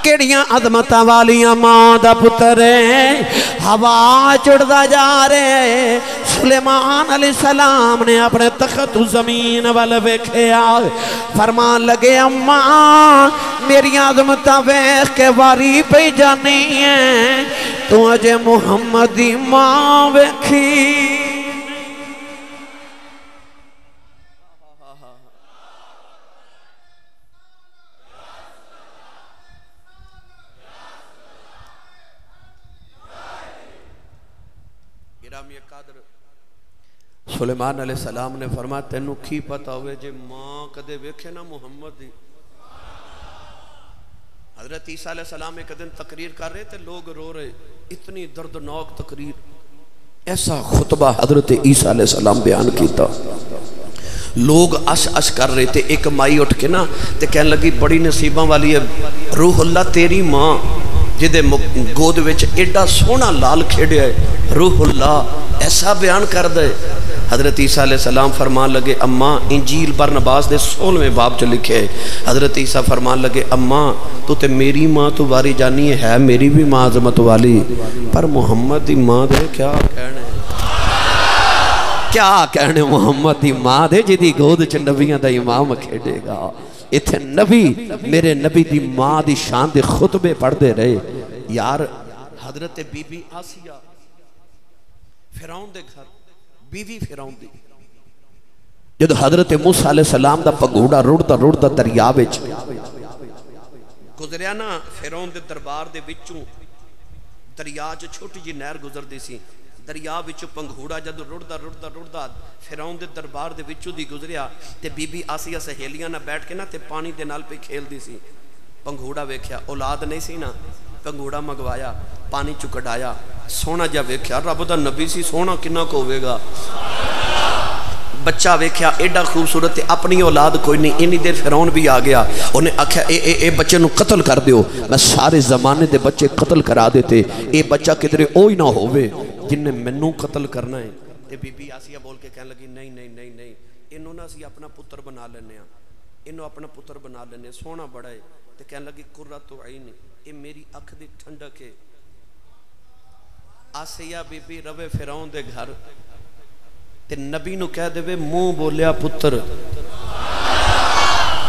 کیڑیاں عظمتاں والیاں ماں دا پتر ہے، ہوا چڑھدا جا رہے۔ سلیمان علیہ السلام نے اپنے تخت زمین وال ویکھیا، فرمان لگے اماں میری عظمتاں ویکھ کے واری پئی جانی ہے، تو اجے محمد دی ماں ویکھی۔ سلیمان علیہ السلام نے فرمایا تینوں کی پتہ ہوئے جے ماں کدے ویکھے نا محمد دی۔ حضرت عیسیٰ علیہ السلام ایک دن تقریر کر رہے تھے، لوگ رو رہے، اتنی دردناک تقریر، ایسا خطبہ حضرت عیسیٰ علیہ السلام بیان کیتا، لوگ اش کر رہے تھے۔ ایک مائی اٹھ کے نا تے کہنے لگی بڑی نصیباں والی ہے روح اللہ تیری ماں جدے گود وچ ایڈا سونا لال کھیڑے ہے، روح اللہ ایسا بیان کر دے۔ حضرت عیسیٰ علیہ السلام فرمان لگے اماں انجیل برنباس دے 16ویں باب چ لکھے، حضرت عیسیٰ فرمان لگے اماں تو تے میری ماں تو واری جانی ہے میری بھی ماں عظمت والی، پر محمد دی ماں دے کیا کہنے، کیا کہنے محمد دی ماں دے جدی گود چ نبیاں دا امام کھیڑے گا۔ اتھے نبی میرے نبی دی ماں دی شان دے خطبے پڑھ دے رہے۔ یار حضرت بی بی آسیہ فرعون دے گھر بیوی فرعون دی، جدو حضرت موسیٰ علیہ السلام دا پگوڑا رڑدا دریا وچ گزریا نا، فرعون دے دربار دے وچوں دریا جو چھوٹی جی نہر گزر دی سی، دریا وچوں پنگھوڑا جدو رڑدا فرعون دے دربار دے وچوں دی گزریا تے بی بی آسیہ سہیلیاں نہ بیٹھ کے نا تے پانی دے نال پہ کھیل دی سی۔ پنگھوڑا ویکھیا، اولاد نہیں سی نا، پنگھوڑا مگوایا، پانی چو کڈایا، سونا جا ویکھیا، رب دا نبی سی سونا کنا کو ہوئے گا، بچہ ویکھیا ایڈا خوبصورت، اپنی اولاد کوئی نہیں، انی دیر فرعون بھی آ گیا، انہیں آکھیا اے بچے نو قتل کر دیو، میں سارے زمانے دے بچے قتل کرا دیتے، اے بچہ کدھرے اوہی نہ ہوئے جن نے منو قتل کرنا ہے۔ تے بی بی آسیہ بول کے کہنے لگی نہیں، انہوں نے اسی اپنا پتر بنا لینے ہیں، انہوں اپنا پتر بنا لینے، سونا بڑا ہے۔ تے کہنے لگی قرۃ عین، اے میری اکھ دی ٹھنڈک ہے۔ آسیہ بی بی روے فرعون دے گھر تے نبی نو کہہ دے وے منہ بولیا پتر،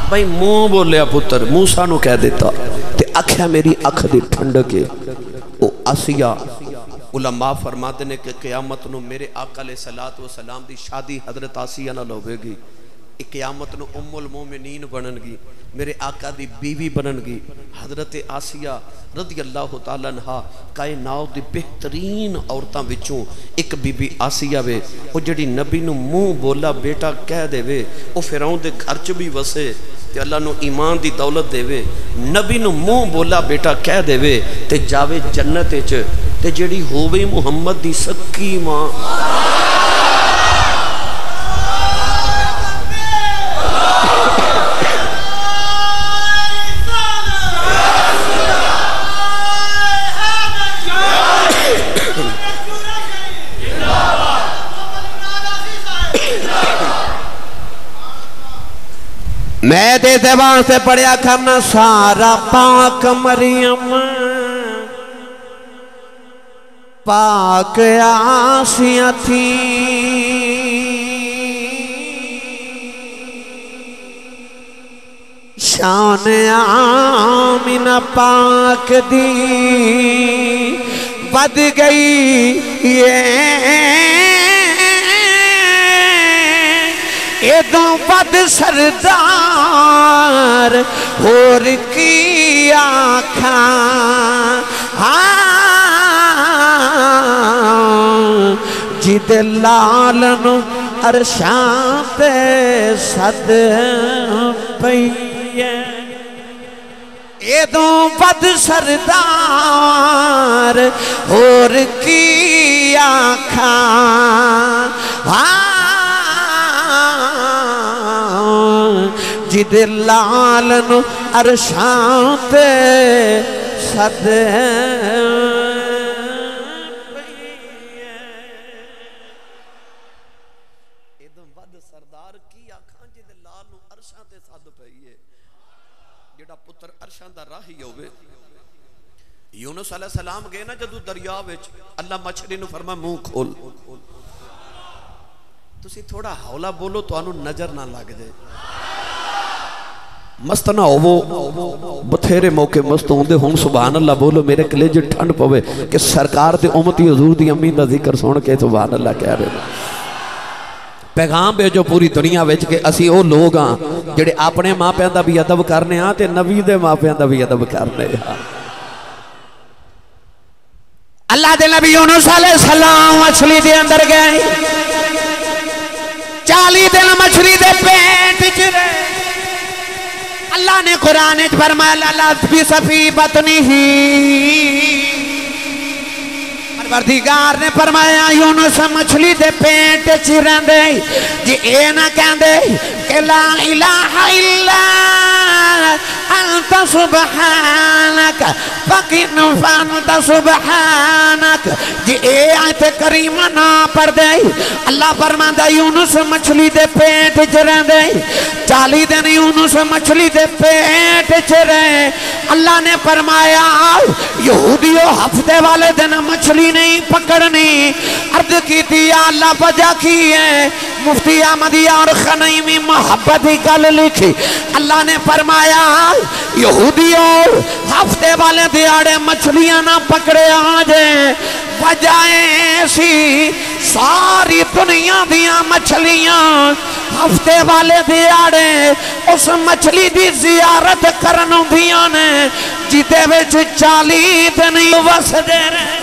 بھائی منہ بولیا پتر، موسیٰ نو کہہ دیتا تے اکھیا میری اکھ دی ٹھنڈک ہے۔ او آسیہ علماء فرماتے ہیں کہ قیامت نو میرے آقا علیہ السلام دی شادی حضرت آسیہ نہ ہوئے گی، قیامت نو ام المومنین بنن گی، میرے آقا دی بیوی بنن گی۔ حضرت آسیہ رضی اللہ تعالیٰ عنہ کائنات دی بہترین عورتاں وچوں ایک بی بی آسیہ وے، وہ جڑی نبی نو منہ بولا بیٹا کہہ دے وے، وہ فرعون دے گھر چ بھی وسے تے اللہ نو ایمان دی دولت دے وے، نبی نو منہ بولا بیٹا کہہ دے وے تے جاوے جنت وچ، تے جڑی ہووے محمد دی سکی ماں۔ میں دے زبان سے پڑھیا کرنا سارا پاک مریم پاک آسیہ تھی، شان آمینہ پاک دی ود گئی ایدوں ود سردار اور کی آکھاں جد لالن عرشاں تے سد پئیے ایدوں بد سردار اور کی آکھاں جد لال نو عرشاں تے سد یونس علیہ السلام گئے نا جدو دریا وچ اللہ مچھلی نو فرما منہ کھول تسی تھوڑا ہولا بولو تو انو نظر نہ لگ جائے مست نہ ہو بتھیرے موقع مست ہوندے ہوں سبحان اللہ بولو میرے کلیجے ٹھنڈ پوے کہ سرکار دے امتی حضور دی امین دا ذکر سن کے سبحان اللہ کہہ رہے پیغام بھیجو پوری دنیا وچ کہ اسی او لوگ ہاں جڑے اپنے ماں پیاں دا بھی ادب کرنے ہاں تے نبی دے ماں پیاں دا بھی ادب کرنے ہاں اللہ دے نبی یونس علیہ السلام مچھلی دے اندر گئے 40 دن مچھلی دے پیٹ چرے اللہ نے قرآن فرمایا لَلَبِثَ فِي بَطْنِهِ پروردگار نے فرمایا یونس مچھلی دے پیٹ چرن دے جی اے نہ کہن دے کہ لا الہ الا انت سبحانک فقن فانت سبحانک جی اے آیت کریمہ نہ پڑھ دے اللہ فرماتا یونس مچھلی دے پیٹ چرن دے 40 دن یونس مچھلی دے پیٹ چرے اللہ نے فرمایا یہودیوں ہفتے والے دن مچھلی نہیں پکڑنی عرض کی دیا اللہ وجہ کی ہے مفتی احمدیہ اور خنیمی محبت ہی کل لکھی اللہ نے فرمایا یہودیوں ہفتے والے دیاڑے مچھلیاں نہ پکڑے آجے وجہ ایسی ساری دنیا دیا مچھلیاں ہفتے والے دیاڑے اس مچھلی دی زیارت کرنوں دیا نے جیتے ویچ 40 دن وس دے رہے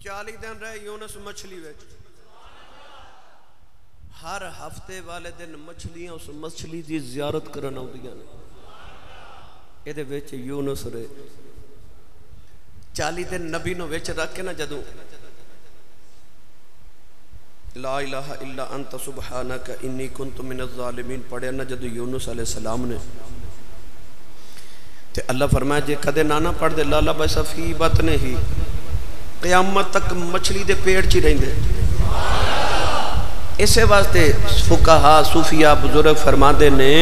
40 دن رہے یونس مچھلی ویچ ہر ہفتے والے دن مچھلیاں اس مچھلی دی زیارت کرنا ہوندیاں نے اے دے ویچ یونس رہے 40 دن نبی نو ویچ رکھ کے نا جدو لا الہ الا انت سبحانک انی کنت من الظالمین پڑھے نا جدو یونس علیہ السلام نے تے اللہ فرمایا جے کدے نانا پڑھ دے لالا بیسا فی بطنے ہی قیامت تک مچھلی دے پیڑ چی رہیں دے اسے واسطے فقہا صوفیہ بزرگ فرما دے نے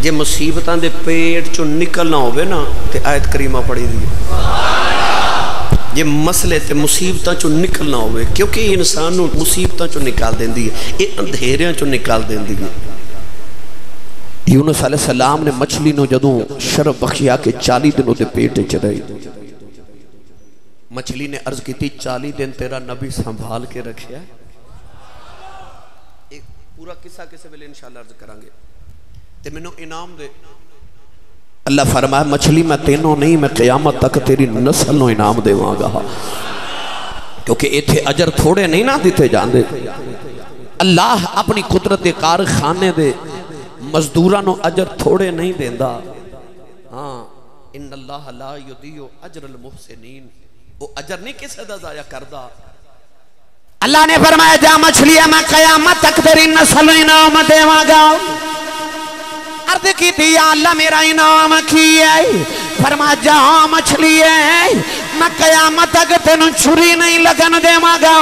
جے مصیبتاں دے پیڑ چو نکلنا ہوئے نا تے آیت کریمہ پڑھی دی یہ مسئلے تے مصیبتاں چو نکلنا ہوئے کیونکہ انسان مصیبتاں چو نکال دیں دی یہ اندھیریاں چو نکال دیں دی یونس علیہ السلام نے مچھلی نو جدوں شرف بخشیا کے 40 دنوں دے پیٹ چرئی مچھلی نے عرض کی تھی 40 دن تیرا نبی سنبھال کے رکھیا ہے ایک پورا قصہ کسے ملے انشاءاللہ عرض کرانگے تے میں نو انعام دے اللہ فرمایا مچھلی میں تینوں نہیں میں قیامت تک تیری نسل نو انعام دے وہاں کیونکہ ایتھے اجر تھوڑے نہیں نہ دیتے جان دے اللہ اپنی قدرت کارخانے دے مزدورانو اجر تھوڑے نہیں دیندہ ہاں ان اللہ لا یضیع اجر المحسنین وہ اجر نہیں کسے دا ضائع کردہ اللہ نے فرمایا جا مچھلیاں میں قیامت تک تیری نسل انعام دے وہاں عرض کی تھی یا اللہ میرا انعام کی ہے فرما جا مچھلی ہے میں قیامت تک تینوں چھری نہیں لگن دے ماگا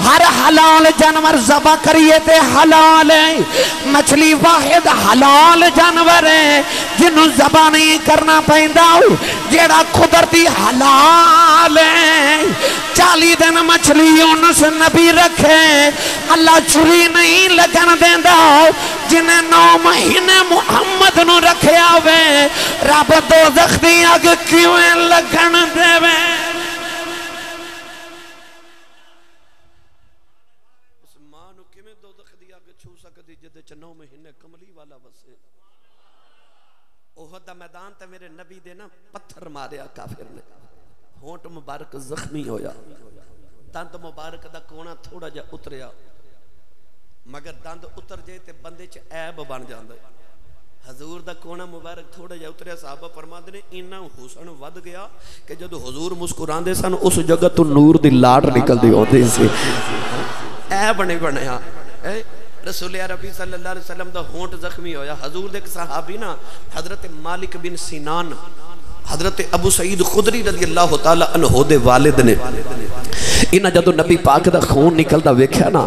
ہر حلال جانور ذبح کریے تے حلال ہے مچھلی واحد حلال جانور ہے جنہوں ذبح نہیں کرنا پہندہ جیڑا قدرتی حلال ہے 40 دن مچھلی یونس نبی رکھے اللہ چھری نہیں لگن دیندہ جنہیں 9 مہینے محمد نو رکھے آوے رب دوزخ دی آگ کیویں لگن دے وے سکتی جدے چ 9 مہینے کملی والا وسے احد دا میدان تے میرے نبی دے نا پتھر ماریا کافر نے ہونٹ مبارک زخمی ہویا دند مبارک دا کونا تھوڑا جا اتریا مگر دند اتر جائے تے بندے چ عیب بن جاندے حضور دا کونا مبارک تھوڑا جا اتریا صحابہ فرماندے نے انہاں حسن ود گیا کہ جدو حضور مسکراندے سن اس جگہ تو نور دی لاٹ نکل دی ہوندی سی عیب نہیں بنیا رسول عربی صلی اللہ علیہ وسلم دا ہونٹ زخمی ہویا حضور دے ایک صحابی نا حضرت مالک بن سینان حضرت ابو سعید خدری رضی اللہ تعالی عنہ دے والد نے انہاں جدو نبی پاک دا خون نکلدا ویکھیا نا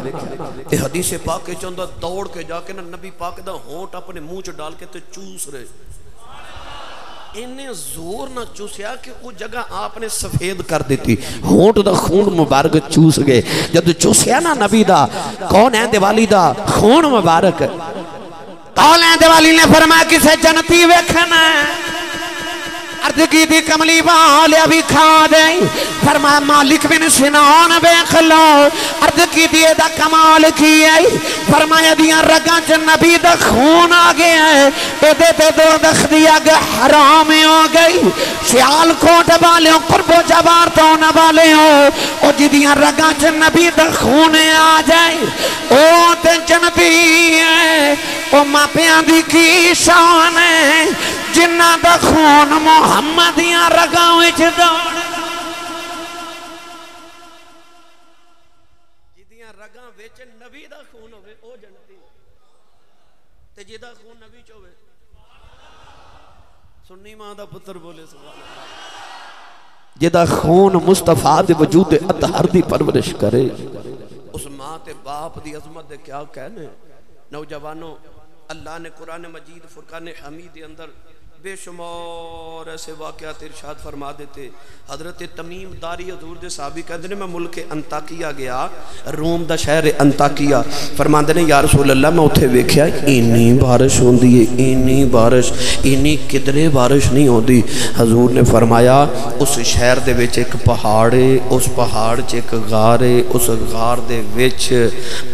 تے حدیث پاک کے چوندا دوڑ کے جا کے نا نبی پاک دا ہونٹ اپنے منہ چ ڈال کے تے چوس رہے انہیں زور نہ چوسیا کہ وہ جگہ آپ نے سفید کر دیتی ہونٹ دا خون مبارک چوس گئے جب چوسیا نا نبی دا کون ہے دیوالی دا خون مبارک کون ہے دیوالی نے فرمایا کسے جنتی ویکھنا عرض کی تھی کملی والے ابھی کھا دیں فرمایا مالک بن سنان بیخ لو عرض کی تھی دا کمال کی ہے فرمایا دیاں رگاں چ نبی دا خون آگے ہے ایدے تے دو دخ دیا گے حرام ہو گئی سیال کوٹ والے ہوں قرب و جبار تو نہ والے ہوں او جی دیاں رگاں چ نبی دا خون آ جائے او تے جنتی ہے او ماپیاں دی کی شان ہے جنہ دا خون محمدیاں رگاں وچ دوڑ جدیاں رگاں وچ نبی دا خون ہوئے او جنتی تے جدہ خون نبی چوئے سنی ماں دا پتر بولے سبحان اللہ جدہ خون مصطفیٰ دے وجود اطہر دی پرورش کرے اس ماں تے باپ دی عظمت دے کیا کہنے نوجوانوں اللہ نے قرآن مجید فرقان حمید دے اندر بے شمار ایسے واقعات ارشاد فرما دیتے حضرت تمیم داری حضور دے صحابی کہتے ہیں میں ملک انتاکیہ گیا روم دا شہر انتاکیہ فرماندے نے یا رسول اللہ میں اتھے ویکھیا اینی بارش ہوندی ہے اینی بارش اینی کدرے بارش نہیں ہوندی حضور نے فرمایا اس شہر دے وچ ایک پہاڑ ہے اس پہاڑ چ ایک غار ہے اس غار دے وچ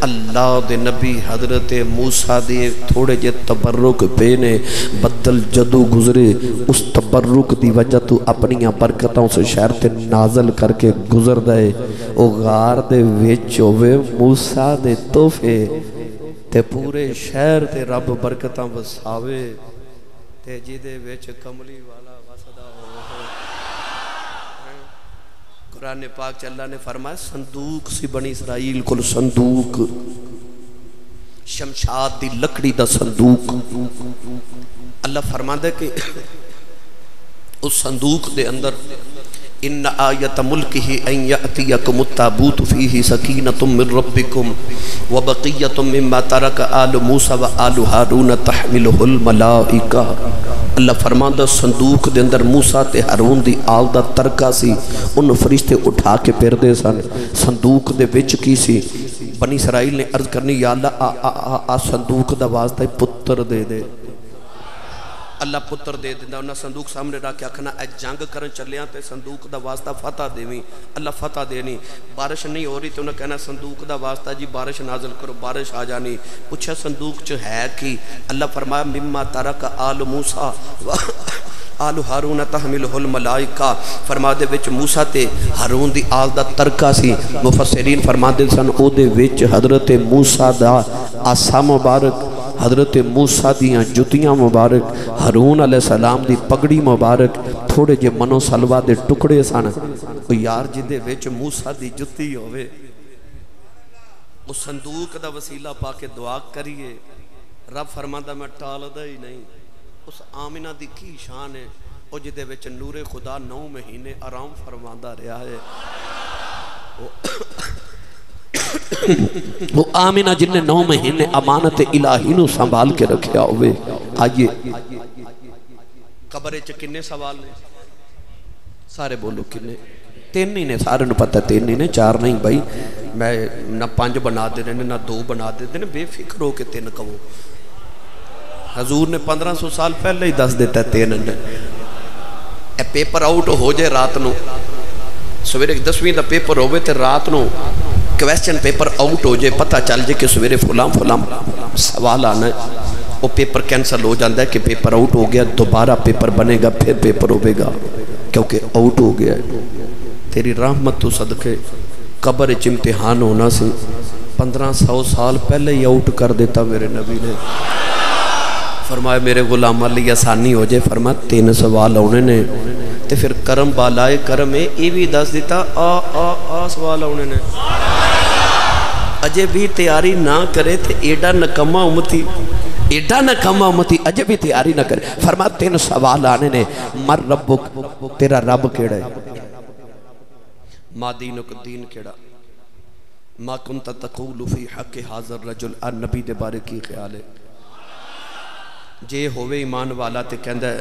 اللہ دے نبی حضرت موسیٰ دے تھوڑے جے تبرک پہ نے بدل جدو گزرے اس تبرک دی وجہ تو اپنی برکتوں سے شہر تے نازل کر کے گزر دے او غار دے وچ ہوئے موسیٰ دے توفے تے پورے شہر تے رب برکتاں وساوے تے جی دے وچ کملی والا وسدا ہوئے قرآن پاک چ اللہ نے فرمایا صندوق سی بنی اسرائیل کل صندوق شمشاد دی لکڑی دا صندوق اللہ فرماندے کہ اس صندوق دے اندر ان آیت ملکہ ان یأتیکم التابوت فیہ سکینۃ من ربکم وبقیۃ مما ترک آل موسیٰ و آل ہارون تحملہ الملائکہ اللہ فرماندہ صندوق دے اندر موسیٰ تے ہارون دی آل دا ترکہ سی ان فرشتے اٹھا کے پھر دے سن صندوق دے وچ کی سی بنی اسرائیل نے عرض کرنی یا اللہ صندوق دا واسطہ پتر دے دے اللہ پتر دے دیندہ انہاں صندوق سامنے رکھ کے آکھنا اے جنگ کرن چلیاں تے صندوق دا واسطہ فتح دیویں اللہ فتح دینی بارش نہیں ہو رہی تو انہاں کہنا صندوق دا واسطہ جی بارش نازل کرو بارش آ جانی پوچھا صندوق چ ہے کی اللہ فرمایا مما ترک آل موسیٰ آل ہارون تحملہ الملائکہ فرما دے وچ موسیٰ تے ہارون دی آل دا ترکہ سی مفسرین فرما دے سن او دے وچ حضرت موسیٰ دا آسا مبارک حضرت موسیٰ دیاں جتیاں مبارک ہارون علیہ السلام دی پگڑی مبارک تھوڑے جے منو سلوہ دے ٹکڑے سن او یار جدے وچ موسیٰ دی جتی ہوئے اس صندوق دا وسیلہ پا کے دعا کریے رب فرماندہ میں ٹال دا ہی نہیں اس آمنہ دی کی شان ہے او جدے وچ نور خدا 9 مہینے آرام فرماندہ رہا ہے وہ آمنہ جن نے 9 مہینے امانت الہی نو سنبھال کے رکھیا ہوئے آئیے قبرے چکنے سوال نے سارے بولو کنے 3 ہی نے سارے نو پتہ 3 ہی نے 4 نہیں بھائی میں نہ 5 بنا دے رہے نہ 2 بنا دے رہے بے فکر ہو کے 3 کہوں حضور نے 1500 سال پہلے ہی 10 دیتا ہے 3 نے اے پیپر آؤٹ ہو جائے رات نو سویرے 10ویں دا پیپر ہوئے تے رات نو کویسچن پیپر آؤٹ ہو جائے، پتہ چل جائے کہ سویرے فلاں سوال آنا ہے، وہ پیپر کینسل ہو جاتا ہے کہ پیپر آؤٹ ہو گیا، دوبارہ پیپر بنے گا، پھر پیپر ہوئے گا کیونکہ آؤٹ ہو گیا ہے۔ تیری رحمت تو صدقے قبر اچ امتحان ہونا سی، 1500 سال پہلے ہی آؤٹ کر دیتا میرے نبی نے۔ فرمایا میرے غلام علی آسانی ہو جائے، فرمایا 3 سوال ہونے نے، تے پھر کرم بالائے کرم ہے یہ بھی دس دیتا آ سوال ہونے نے۔ اجے بھی تیاری نہ کرے تے ایڈا نکمہ امتی اجے بھی تیاری نہ کرے۔ فرمایا 3 سوال آنے نے، مر ربک، تیرا رب کیڑا ہے، ما دینک، دین کیڑا، ما کنت تقول فی حق حاضر رجل، نبی دے بارے کی خیال ہے؟ جے ہوئے ایمان والا تے کہندہ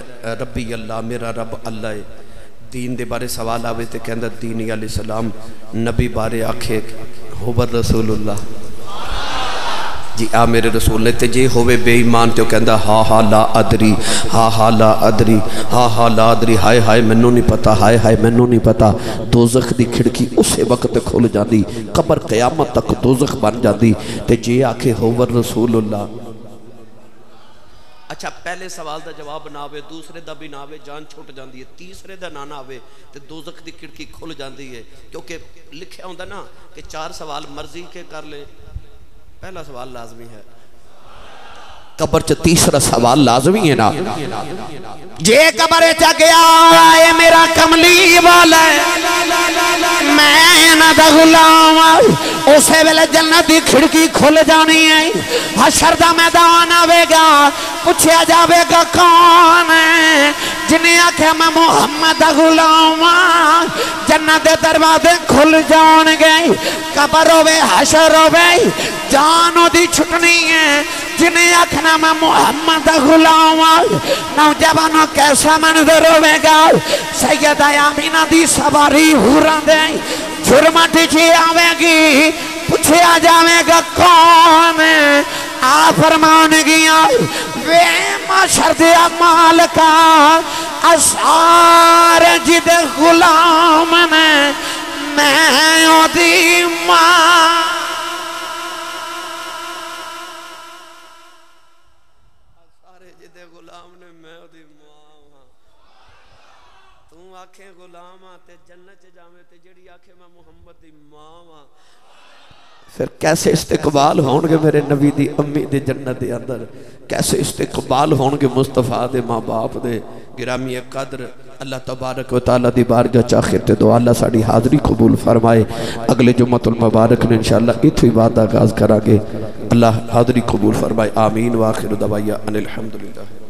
ربی اللہ، میرا رب اللہ ہے۔ دین دے بارے سوال آوے تے کہندہ دینی علیہ السلام، نبی بارے آکھے ہوبر رسول اللہ، جی آ میرے رسول نے۔ تے جے ہوئے بے ایمان تے کہندہ ہا لا ادری، ہا لا ادری، ہا لا ادری، ہائے ہائے منو نہیں پتا، ہائے ہائے منو نہیں پتا۔ دوزخ دی کھڑکی اسے وقت کھل جاندی، قبر قیامت تک دوزخ بن جاندی۔ تے جے آکھے ہوبر رسول اللہ، اچھا پہلے سوال دا جواب نہ آوے، دوسرے دا بھی نہ آوے، جان چھوٹ جاندی ہے، تیسرے دا نہ آوے تے دوزخ دی کھڑکی کھل جاندی ہے، کیونکہ لکھیا ہوندہ نا کہ 4 سوال مرضی کے کر لیں، پہلا سوال لازمی ہے، قبر چ تیسرا سوال لازمی ہے نا۔ جے قبر چ گیا اے میرا کملی والا میں نہ دا غلام، اسے ویلے جنت دی کھڑکی کھل جانی ہے، حشر دا میدان آوے گا، پوچھیا جاوے گا کون ہے، جنہیں آکھے میں محمد دا غلام، جنت دے دروازے کھل جان گئے، قبر ہوئے حشر ہوئے، جانوں دی چھٹنی ہے، جنہیں آکھنا میں محمد دا غلام، نوجوانوں کیسا منظر ہوئے گا، سیدہ آمینہ دی سواری حوران دے، جرمٹ جی آوے گی، پوچھیا جاوے گا کون ہے، آ فرمان گیا وے معاشر دیا مالکا، اسار جد غلام میں او دی ماں، آنکھیں غلام آتے جنت جامے تے جڑی آنکھیں میں محمد دی ماں، پھر کیسے استقبال ہونگے میرے نبی دی امی دی جنت دے اندر، کیسے استقبال ہونگے مصطفیٰ دے ماں باپ دے۔ گرامی قدر اللہ تبارک و تعالیٰ دی بارگاہ چاخر تے دعا اللہ ساڑی حاضری قبول فرمائے۔ اگلے جمعۃ المبارک نے انشاءاللہ اتوی بات آغاز کرا گے، اللہ حاضری قبول فرمائے، آمین۔ وآخر دعوانا ان الحمدللہ۔